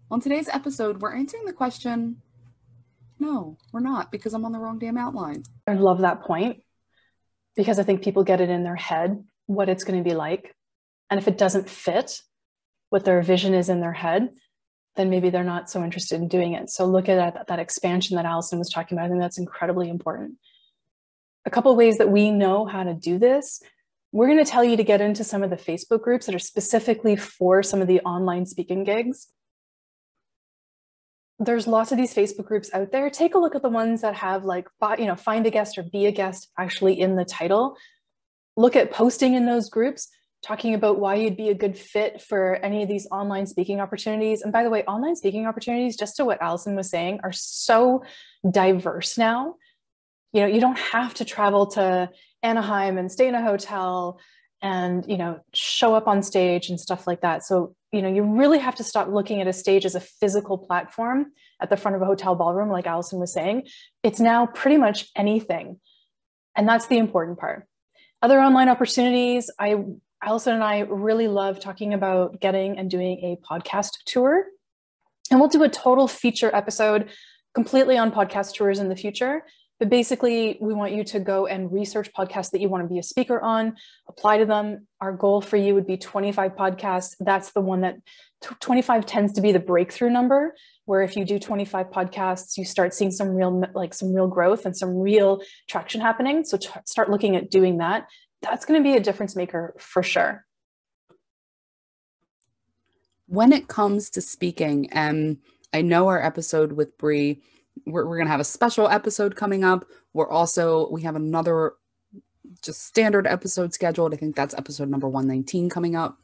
On today's episode, we're answering the question, no, we're not, because I'm on the wrong damn outline. I love that point because I think people get it in their head what it's going to be like. And if it doesn't fit what their vision is in their head, then maybe they're not so interested in doing it. So look at that expansion that Allison was talking about. I think that's incredibly important. A couple of ways that we know how to do this. We're going to tell you to get into some of the Facebook groups that are specifically for some of the online speaking gigs. There's lots of these Facebook groups out there. Take a look at the ones that have like, find a guest or be a guest actually in the title. Look at posting in those groups, talking about why you'd be a good fit for any of these online speaking opportunities. And by the way, online speaking opportunities, just to what Allison was saying, are so diverse now. You know, you don't have to travel to Anaheim and stay in a hotel and, show up on stage and stuff like that. So, you really have to stop looking at a stage as a physical platform at the front of a hotel ballroom, like Allison was saying. It's now pretty much anything. And that's the important part. Other online opportunities, Allison and I really love talking about getting and doing a podcast tour. And we'll do a total feature episode completely on podcast tours in the future. But basically, we want you to go and research podcasts that you want to be a speaker on, apply to them. Our goal for you would be 25 podcasts. That's the one that 25 tends to be the breakthrough number, where if you do 25 podcasts, you start seeing some real growth and some real traction happening. So start looking at doing that. That's going to be a difference maker for sure. When it comes to speaking, and I know our episode with Bree, we're going to have a special episode coming up. We have another just standard episode scheduled. I think that's episode number 119 coming up.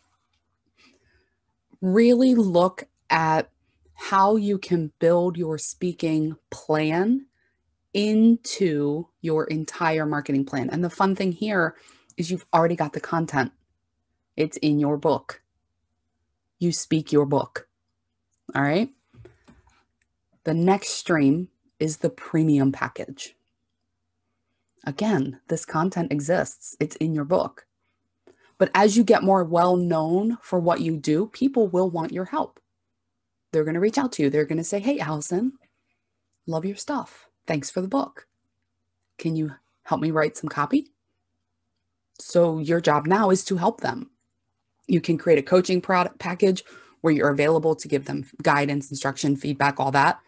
Really look at how you can build your speaking plan into your entire marketing plan. And the fun thing here is you've already got the content. It's in your book. You speak your book. All right. The next stream is the premium package. Again, this content exists. It's in your book. But as you get more well-known for what you do, people will want your help. They're going to reach out to you. They're going to say, hey, Allison, love your stuff. Thanks for the book. Can you help me write some copy? So your job now is to help them. You can create a coaching product package where you're available to give them guidance, instruction, feedback, all that,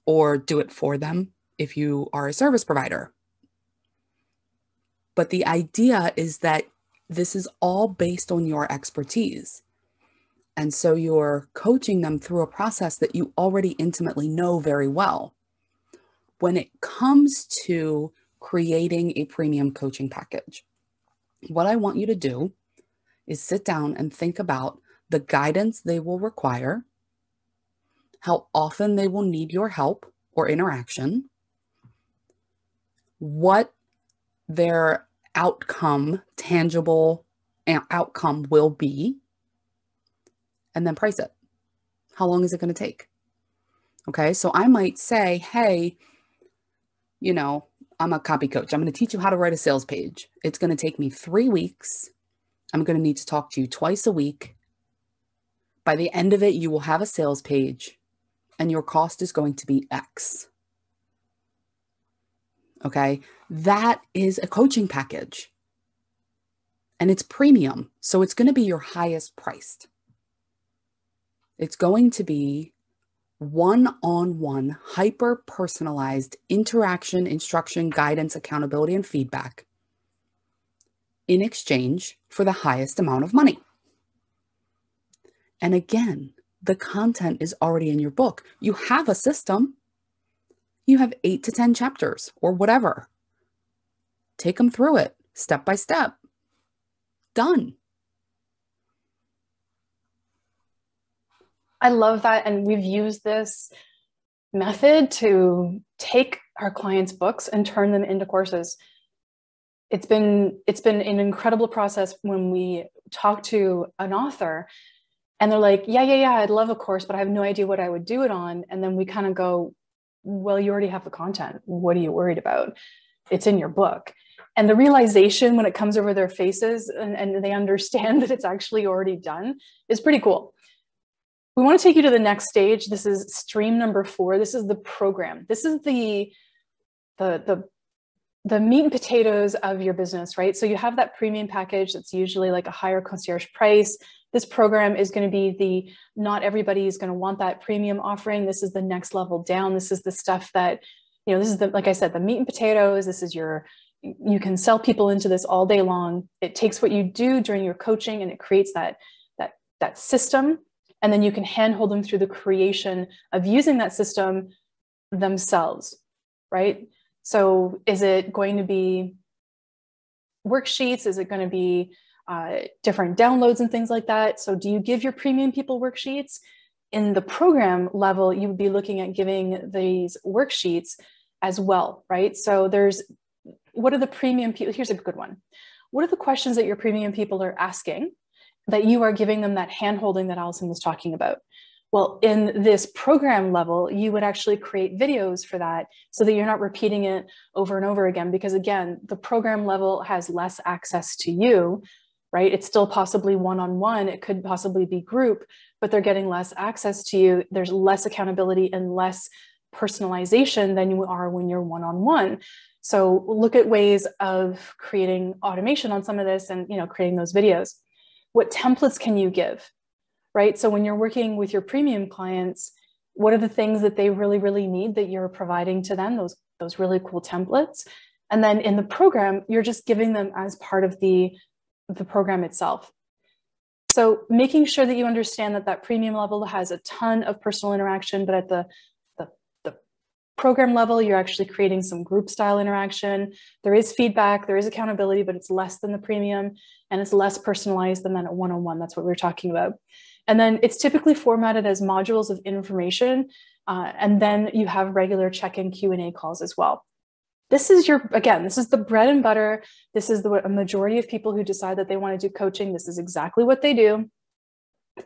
or do it for them if you are a service provider. But the idea is that this is all based on your expertise. And so you're coaching them through a process that you already intimately know very well. When it comes to creating a premium coaching package, what I want you to do is sit down and think about the guidance they will require, how often they will need your help or interaction, what their tangible outcome will be, and then price it. How long is it going to take? Okay, so I might say, hey, I'm a copy coach. I'm going to teach you how to write a sales page. It's going to take me 3 weeks. I'm going to need to talk to you twice a week. By the end of it, you will have a sales page and your cost is going to be X. Okay, that is a coaching package and it's premium. So it's going to be your highest priced. It's going to be one-on-one, hyper-personalized interaction, instruction, guidance, accountability, and feedback in exchange for the highest amount of money. And again, the content is already in your book. You have a system. You have 8 to 10 chapters or whatever. Take them through it step by step. Done. I love that. And we've used this method to take our clients' books and turn them into courses. It's been an incredible process when we talk to an author and they're like, yeah, I'd love a course, but I have no idea what I would do it on. And then we kind of go, well, you already have the content. What are you worried about? It's in your book. And the realization when it comes over their faces and they understand that it's actually already done is pretty cool. We want to take you to the next stage. This is stream number 4. This is the program. This is the meat and potatoes of your business, right? So you have that premium package that's usually like a higher concierge price. This program is going to be not everybody is going to want that premium offering. This is the next level down. This is the stuff that, this is like I said, the meat and potatoes. This is you can sell people into this all day long. It takes what you do during your coaching and it creates that system. And then you can handhold them through the creation of using that system themselves, right? So is it going to be worksheets? Is it going to be different downloads and things like that? So do you give your premium people worksheets? In the program level, you would be looking at giving these worksheets as well, right? So what are the premium people? Here's a good one. What are the questions that your premium people are asking that you are giving them that hand-holding that Allison was talking about? Well, in this program level, you would actually create videos for that so that you're not repeating it over and over again, because again, the program level has less access to you, right? It's still possibly one-on-one, it could possibly be group, but they're getting less access to you. There's less accountability and less personalization than you are when you're one-on-one. So look at ways of creating automation on some of this and, creating those videos. What templates can you give, right? So when you're working with your premium clients, what are the things that they really, really need that you're providing to them, those really cool templates? And then in the program, you're just giving them as part of the program itself. So making sure that you understand that premium level has a ton of personal interaction, but at the program level, you're actually creating some group style interaction. There is feedback, there is accountability, but it's less than the premium and it's less personalized than that one-on-one. That's what we're talking about. And then it's typically formatted as modules of information. And then you have regular check-in Q&A calls as well. This is this is the bread and butter. This is a majority of people who decide that they want to do coaching. This is exactly what they do.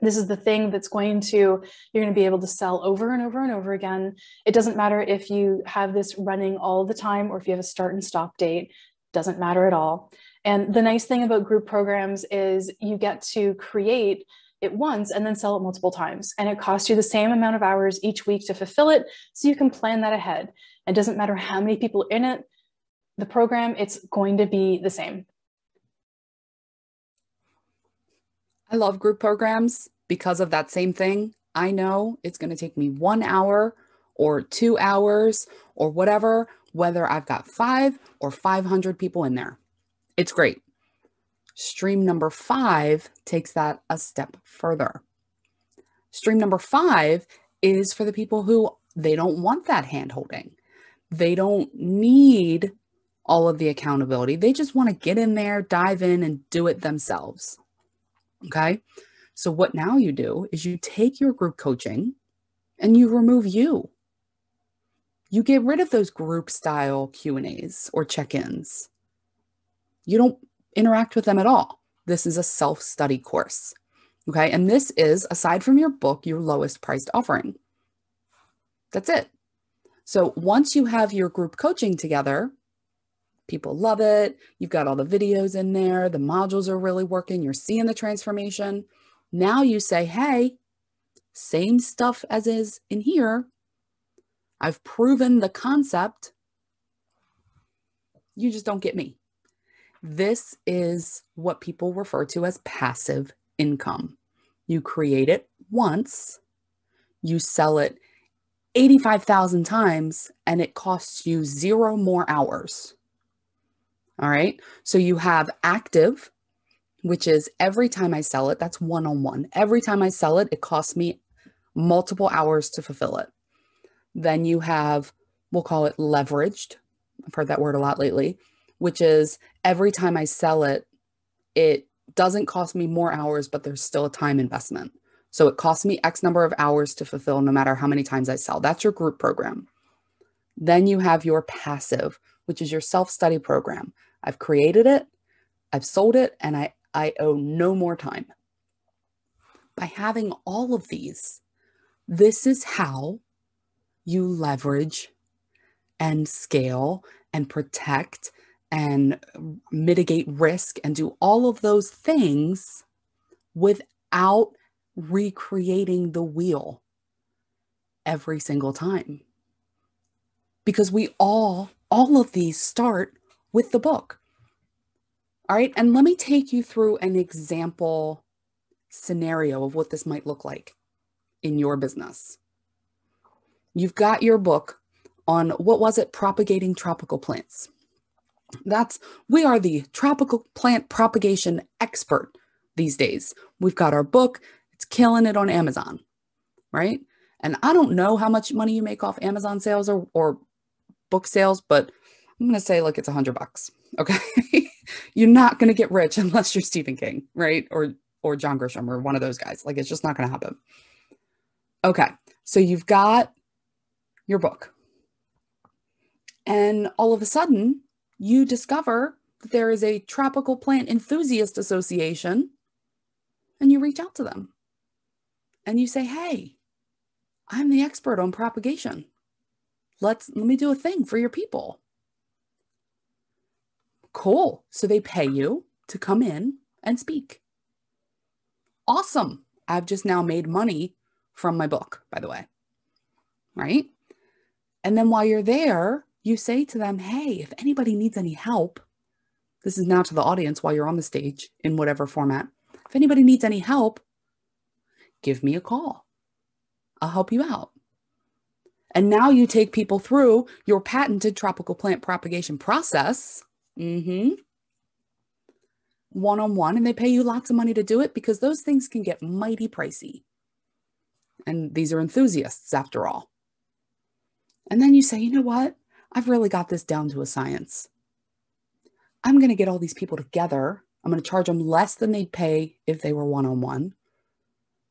This is the thing that's you're going to be able to sell over and over and over again. It doesn't matter if you have this running all the time or if you have a start and stop date, doesn't matter at all. And the nice thing about group programs is you get to create it once and then sell it multiple times. And it costs you the same amount of hours each week to fulfill it. So you can plan that ahead. It doesn't matter how many people in it, the program, it's going to be the same. I love group programs because of that same thing. I know it's going to take me 1 hour or 2 hours or whatever, whether I've got 5 or 500 people in there. It's great. Stream number 5 takes that a step further. Stream number 5 is for the people who they don't want that hand-holding. They don't need all of the accountability. They just want to get in there, dive in, and do it themselves. Okay. So what now you do is you take your group coaching and you remove you. You get rid of those group style Q&As or check-ins. You don't interact with them at all. This is a self-study course. Okay. And this is, aside from your book, your lowest priced offering. That's it. So once you have your group coaching together, people love it. You've got all the videos in there. The modules are really working. You're seeing the transformation. Now you say, hey, same stuff as is in here. I've proven the concept. You just don't get me. This is what people refer to as passive income. You create it once, you sell it 85,000 times, and it costs you 0 more hours. All right. So you have active, which is every time I sell it, that's one-on-one. Every time I sell it, it costs me multiple hours to fulfill it. Then you have, we'll call it leveraged. I've heard that word a lot lately, which is every time I sell it, it doesn't cost me more hours, but there's still a time investment. So it costs me X number of hours to fulfill no matter how many times I sell. That's your group program. Then you have your passive, which is your self-study program. I've created it, I've sold it, and I owe no more time. By having all of these, this is how you leverage and scale and protect and mitigate risk and do all of those things without recreating the wheel every single time. Because all of these start with the book. All right. And let me take you through an example scenario of what this might look like in your business. You've got your book on, what was it? Propagating tropical plants. We are the tropical plant propagation expert these days. We've got our book. It's killing it on Amazon, right? And I don't know how much money you make off Amazon sales or book sales, but I'm going to say like it's $100. Okay. You're not going to get rich unless you're Stephen King, right? Or John Grisham or one of those guys. Like, it's just not going to happen. Okay. So you've got your book. And all of a sudden, you discover that there is a tropical plant enthusiast association, and you reach out to them and you say, hey, I'm the expert on propagation. Let me do a thing for your people. Cool. So they pay you to come in and speak. Awesome. I've just now made money from my book, by the way. Right? And then while you're there, you say to them, hey, if anybody needs any help, this is now to the audience while you're on the stage in whatever format. If anybody needs any help, give me a call. I'll help you out. And now you take people through your patented tropical plant propagation process, one-on-one, and they pay you lots of money to do it because those things can get mighty pricey. And these are enthusiasts after all. And then you say, you know what? I've really got this down to a science. I'm going to get all these people together. I'm going to charge them less than they'd pay if they were one-on-one.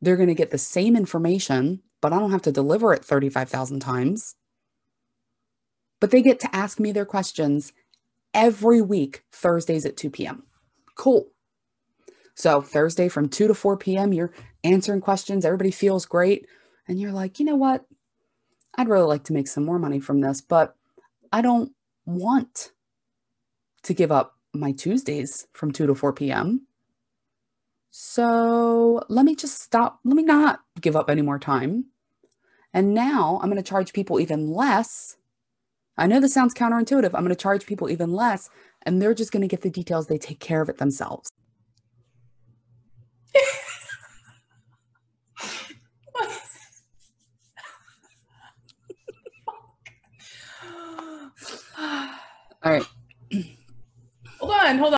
They're going to get the same information, but I don't have to deliver it 35,000 times. But they get to ask me their questions every week, Thursdays at 2 p.m. Cool. So Thursday from 2 to 4 p.m., you're answering questions. Everybody feels great. And you're like, you know what? I'd really like to make some more money from this, but I don't want to give up my Tuesdays from 2 to 4 p.m. So let me just stop. Let me not give up any more time. And now I'm going to charge people even less. I know this sounds counterintuitive. I'm going to charge people even less, and they're just going to get the details. They take care of it themselves. All right. Hold on.